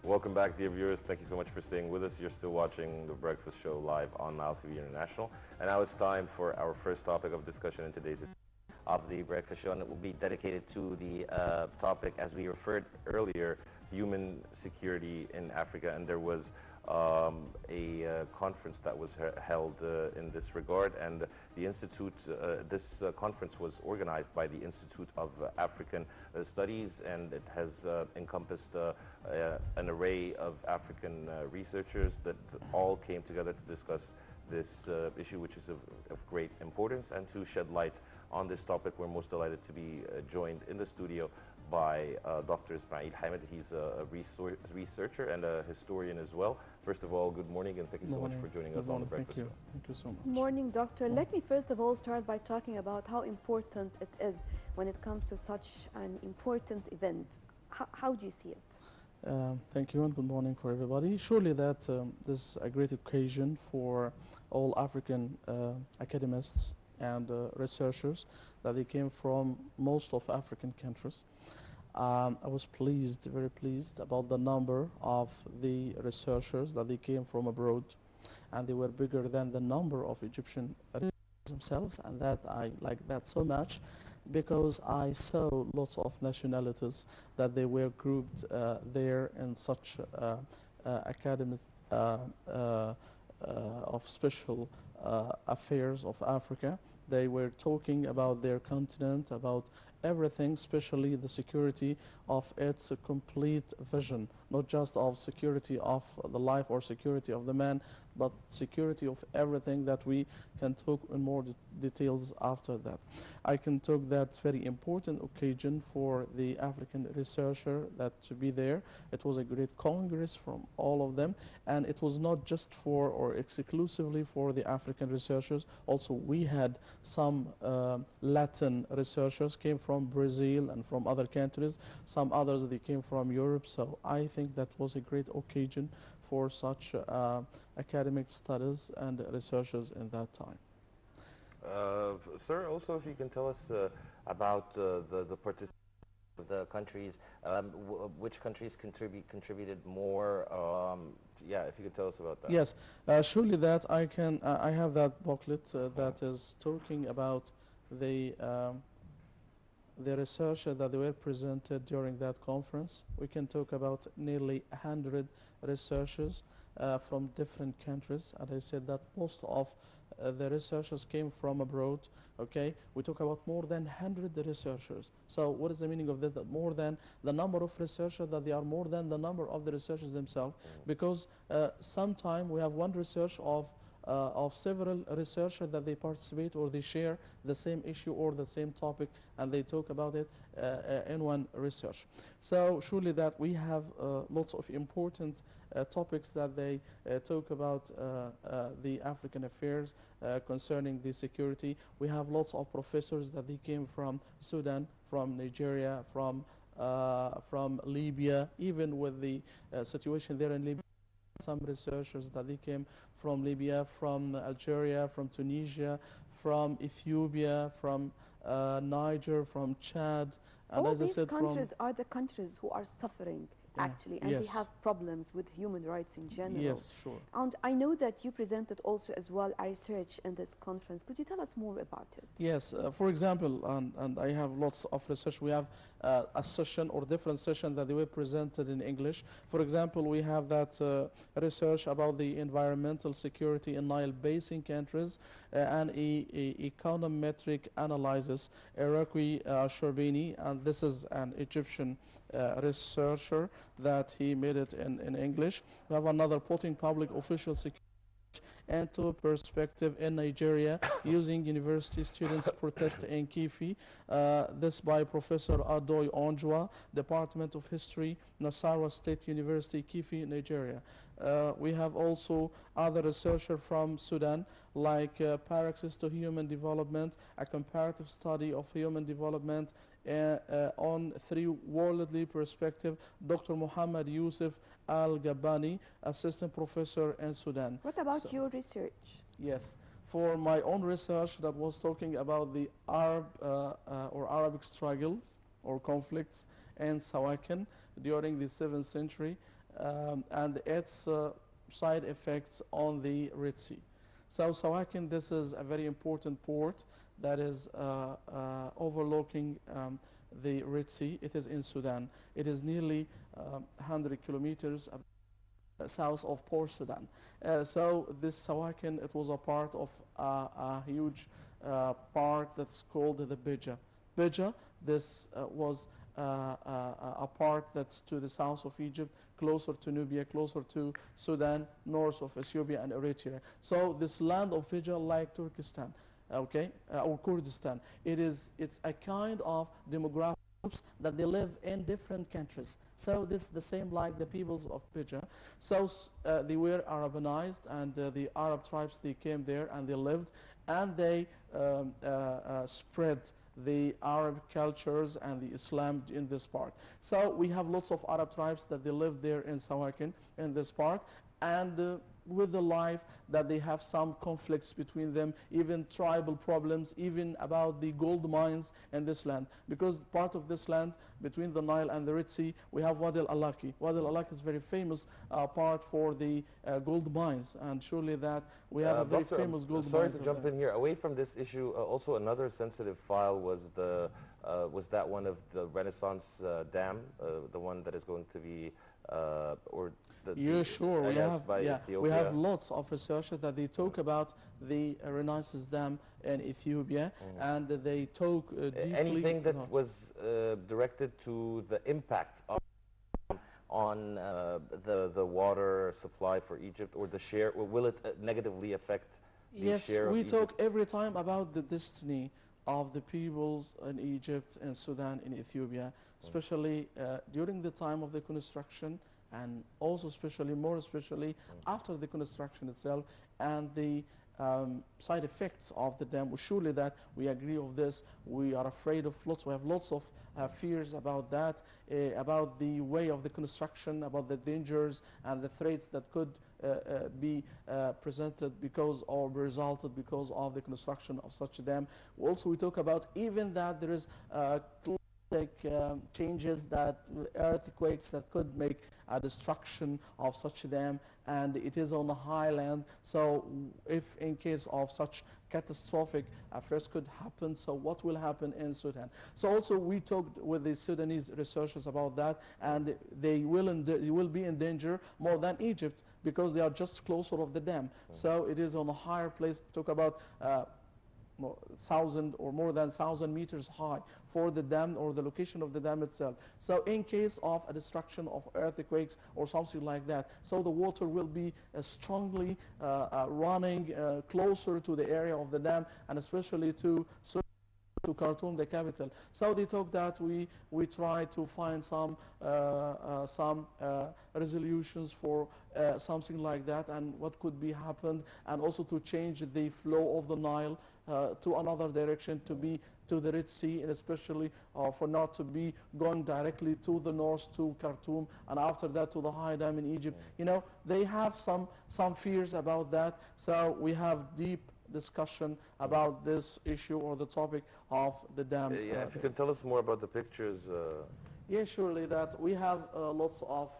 Welcome back, dear viewers. Thank you so much for staying with us. You're still watching The Breakfast Show live on Now TV International. And now it's time for our first topic of discussion in today's of The Breakfast Show, and it will be dedicated to the topic, as we referred earlier, human security in Africa. And there was a conference that was held in this regard, and the Institute, this conference was organized by the Institute of African Studies, and it has encompassed an array of African researchers that all came together to discuss this issue, which is of great importance, and to shed light on this topic. We're most delighted to be joined in the studio by Dr. Isamil Hamid. He's a researcher and a historian as well. First of all, good morning, and thank you so much for joining us on The Breakfast Show. Thank you so much. Morning, Doctor. Let me first of all start by talking about how important it is when it comes to such an important event. How do you see it? Thank you, and good morning for everybody. Surely that this is a great occasion for all African academists and researchers that they came from most of African countries. I was pleased, very pleased about the number of the researchers that they came from abroad, and they were bigger than the number of Egyptian themselves, and that I like that so much, because I saw lots of nationalities that they were grouped there in such academies of special affairs of Africa. They were talking about their continent, about everything, especially the security of its complete vision, not just of security of the life or security of the man, but security of everything that we can talk in more details after that. I can talk that very important occasion for the African researcher that to be there. It was a great congress from all of them, and it was not just for or exclusively for the African researchers. Also, we had some Latin researchers came from Brazil and from other countries. Some others, they came from Europe. So I think that was a great occasion for such academic studies and researchers in that time. Sir, also if you can tell us about the participants of the countries, which countries contributed more. Yeah, if you could tell us about that. Yes, surely that I can. I have that booklet that is talking about the research that they were presented during that conference. We can talk about nearly 100 researchers from different countries. And I said that most of the researchers came from abroad. Okay, we talk about more than 100 researchers. So what is the meaning of this? That more than the number of researchers, that they are more than the number of the researchers themselves. Because sometimes we have one research of several researchers that they participate or they share the same issue or the same topic, and they talk about it in one research. So surely that we have lots of important topics that they talk about the African affairs concerning the security. We have lots of professors that they came from Sudan, from Nigeria, from Libya, even with the situation there in Libya. Some researchers that they came from Libya, from Algeria, from Tunisia, from Ethiopia, from Niger, from Chad. And all these countries are the countries who are suffering, actually, and they have problems with human rights in general. Yes, sure. And I know that you presented also as well a research in this conference. Could you tell us more about it? Yes, for example, and I have lots of research. We have a session or different session that they were presented in English. For example, we have that research about the environmental security in Nile Basin countries and econometric analysis, Iraqi Sharbini, and this is an Egyptian researcher that he made it in English. We have another putting public official security into perspective in Nigeria using university students protest in Kifi. This by Professor Adoy Onjwa, Department of History, Nasarawa State University, Kifi, Nigeria. We have also other researchers from Sudan, like Paraxis to Human Development, a comparative study of human development on three worldly perspective, Dr. Muhammad Yusuf Al-Gabani, assistant professor in Sudan. What about your research? Yes, for my own research that was talking about the Arab or Arabic struggles or conflicts in Sawakin during the 7th century. and its side effects on the Red Sea. So Sawakin, this is a very important port that is overlooking the Red Sea. It is in Sudan. It is nearly 100 kilometers south of Port Sudan. So this Sawakin, it was a part of a huge park that's called the Beja. Beja, this was a park that's to the south of Egypt, closer to Nubia, closer to Sudan, north of Ethiopia and Eritrea. So this land of Beja, like Turkestan, okay, or Kurdistan, it's a kind of demographic groups that they live in different countries. So this is the same like the peoples of Beja. So they were Arabized, and the Arab tribes, they came there and they lived, and they spread the Arab cultures and the Islam in this part. So we have lots of Arab tribes that they live there in Sawakin, in this part, and with the life that they have some conflicts between them, even tribal problems, even about the gold mines in this land. Because part of this land, between the Nile and the Red Sea, we have Wadi al-Alaki. Wadi al-Alaki is very famous part for the gold mines, and surely that we have a very Doctor, famous gold sorry mines. to jump in here. Away from this issue, also another sensitive file was that one of the Renaissance Dam, the one that is going to be or Yeah, sure. We have Ethiopia. lots of research that they talk about the Renaissance Dam in Ethiopia, and they talk deeply. Anything that was directed to the impact on the water supply for Egypt, or the share, or will it negatively affect the Yes, share of we Egypt? talk every time about the destiny of the peoples in Egypt and Sudan and Ethiopia, especially during the time of the construction, and also more especially after the construction itself, and the side effects of the dam. Surely that we agree of this. We are afraid of lots. We have lots of fears about that, about the way of the construction, about the dangers and the threats that could be presented because or resulted because of the construction of such a dam. Also, we talk about even that there is changes, that earthquakes that could make a destruction of such a dam, and it is on a highland. So if in case of such catastrophic affairs could happen, so what will happen in Sudan? So also we talked with the Sudanese researchers about that, and they will be in danger more than Egypt because they are just closer of the dam. So it is on a higher place. Talk about 1,000 or more than 1,000 meters high for the dam or the location of the dam itself. So in case of a destruction of earthquakes or something like that, so the water will be strongly running closer to the area of the dam, and especially to Khartoum, the capital. So they talk that we try to find some resolutions for something like that, and what could be happened, and also to change the flow of the Nile to another direction, to be to the Red Sea, and especially for not to be going directly to the north to Khartoum, and after that to the high dam in Egypt. You know, they have some fears about that. So we have deep discussion about this issue or the topic of the dam. Yeah, if you can tell us more about the pictures. Yeah, surely that we have lots of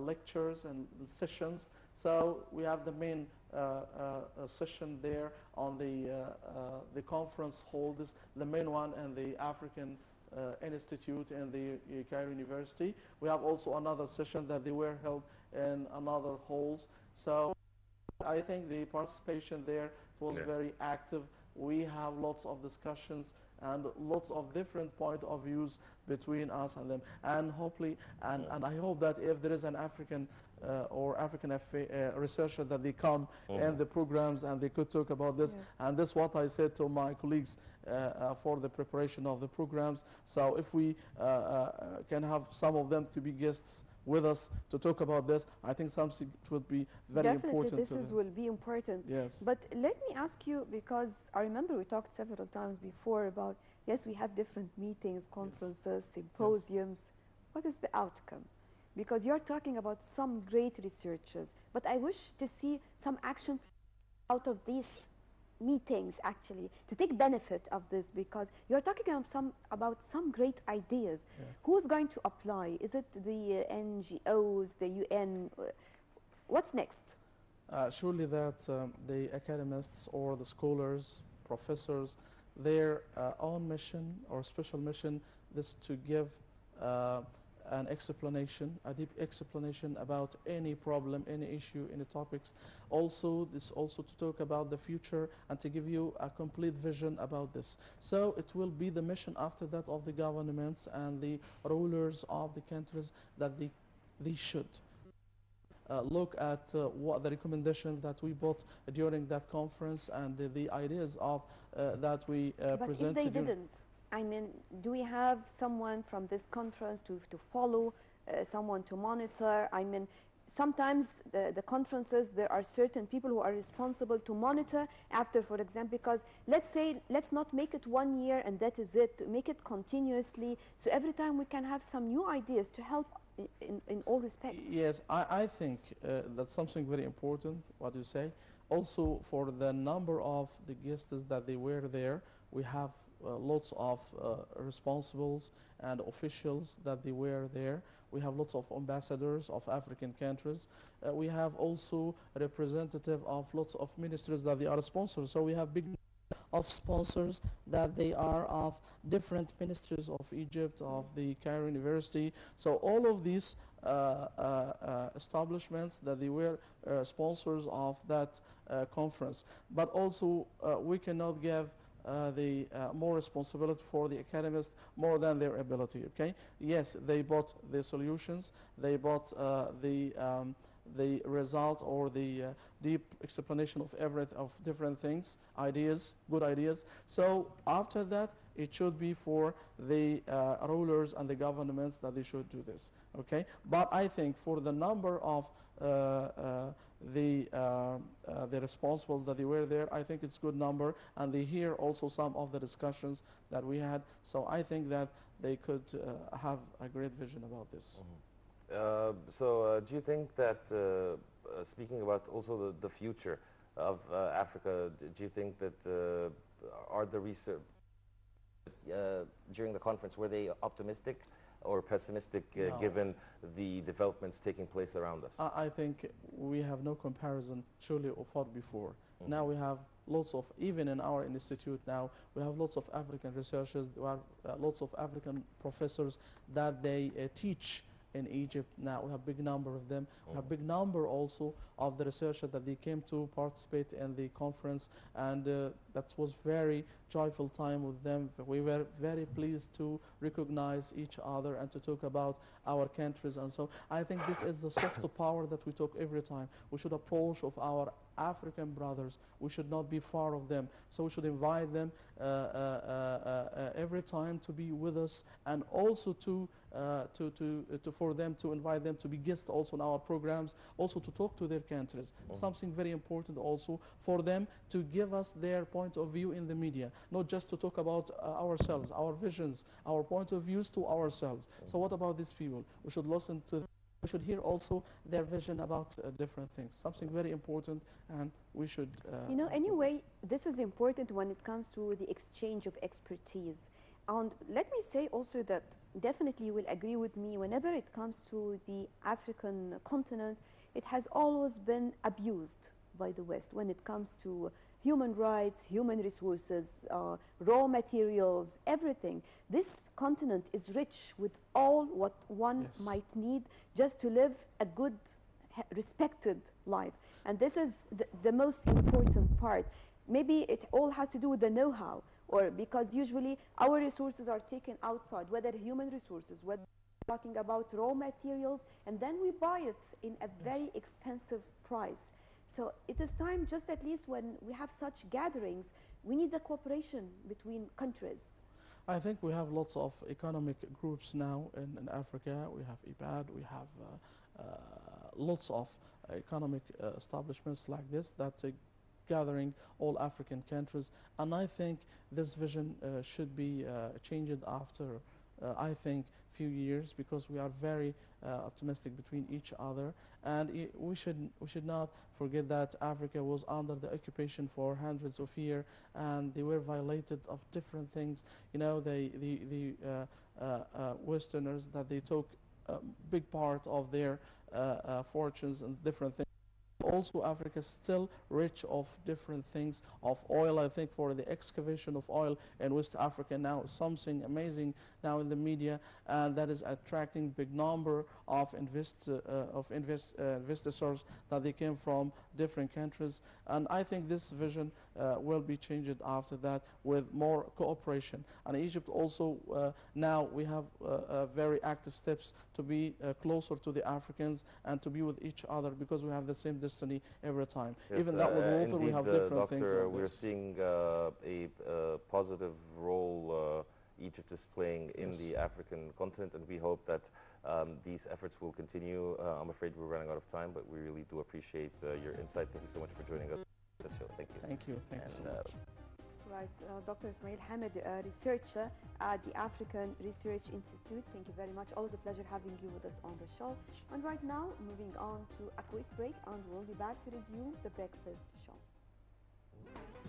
lectures and sessions. So we have the main session there on the conference hall, the main one, and the African Institute and the Cairo University. We have also another session that they were held in another halls. So I think the participation there was very active. We have lots of discussions and lots of different point of views between us and them. And hopefully, and I hope that if there is an African or African researcher that they come in the programs and they could talk about this. And that's what I said to my colleagues for the preparation of the programs. So if we can have some of them to be guests with us to talk about this, I think something would be very important. Definitely, this will be important. Yes. But let me ask you, because I remember we talked several times before about, yes, we have different meetings, conferences, symposiums. What is the outcome? Because you're talking about some great researchers, but I wish to see some action out of these meetings actually to take benefit of this, because you're talking about some great ideas. Yes. Who's going to apply? Is it the NGOs, the UN? What's next? Surely that the academists or the scholars, professors, their own mission or special mission is to give uh, an explanation, a deep explanation about any problem, any issue, any topics. Also, this also to talk about the future and to give you a complete vision about this. So it will be the mission after that of the governments and the rulers of the countries that they should look at what the recommendation that we put during that conference and the ideas of that we But if presented. they didn't, I mean, do we have someone from this conference to follow, someone to monitor? I mean, sometimes the conferences, there are certain people who are responsible to monitor after, for example, because let's say, let's not make it 1 year and that is it, make it continuously, so every time we can have some new ideas to help in all respects. Yes, I think that's something very important, what you say. Also, for the number of the guests that they were there, we have lots of responsibles and officials that they were there. We have lots of ambassadors of African countries. We have also representative of lots of ministries that they are sponsors. So we have big of sponsors that they are of different ministries of Egypt, of the Cairo University. So all of these establishments that they were sponsors of that conference. But also we cannot give the more responsibility for the academists more than their ability, okay? Yes, they bought the solutions, they bought the result or the deep explanation of different things, ideas, good ideas. So after that, it should be for the rulers and the governments that they should do this, okay? But I think for the number of the responsibles that they were there, I think it's good number, and they hear also some of the discussions that we had. So I think that they could have a great vision about this. Do you think that, speaking about also the future of Africa, do you think that are the research during the conference, were they optimistic or pessimistic No. given the developments taking place around us? I think we have no comparison, surely, of what before. Now we have lots of, even in our institute now, we have lots of African researchers, there are lots of African professors that they teach in Egypt now. We have big number of them. We have big number also of the researchers that they came to participate in the conference, and that was very joyful time with them. We were very pleased to recognize each other and to talk about our countries. And so I think this is the soft power that we talk every time. We should approach of our African brothers. We should not be far of them. So we should invite them every time to be with us, and also for them to invite them to be guests also in our programs, also to talk to their countries. Something very important also for them to give us their point of view in the media, not just to talk about ourselves, our visions, our point of views to ourselves. So what about these people? We should listen to them. We should hear also their vision about different things. Something very important, and we should... You know, anyway, this is important when it comes to the exchange of expertise. And let me say also that definitely you will agree with me, whenever it comes to the African continent, it has always been abused by the West when it comes to human rights, human resources, raw materials, everything. This continent is rich with all what one might need just to live a good, respected life. And this is the most important part. Maybe it all has to do with the know-how, or because usually our resources are taken outside, whether human resources, whether we're talking about raw materials, and then we buy it in a very expensive price. So it is time, just at least when we have such gatherings, we need the cooperation between countries. I think we have lots of economic groups now in Africa. We have IBAD, we have lots of economic establishments like this that gathering all African countries. And I think this vision should be changed after, I think, few years, because we are very optimistic between each other. And we should not forget that Africa was under the occupation for hundreds of years, and they were violated of different things. You know, Westerners, that they took a big part of their fortunes and different things. Also, Africa is still rich of different things, of oil. I think for the excavation of oil in West Africa now is something amazing now in the media, and that is attracting big number of investors that they came from different countries. And I think this vision will be changed after that with more cooperation. And Egypt also, now we have very active steps to be closer to the Africans and to be with each other, because we have the same destiny every time. Yes, Even that with water, we indeed, have different Doctor, things of we're this. seeing a positive role Egypt is playing in Yes. the African continent, and we hope that these efforts will continue. I'm afraid we're running out of time, but we really do appreciate your insight. Thank you so much for joining us on this show. Thank you. Thank you. Thank you so much. Right, Dr. Ismail Hamid, researcher at the African Research Institute. Thank you very much. Always a pleasure having you with us on the show. And right now, moving on to a quick break, and we'll be back to resume the breakfast show.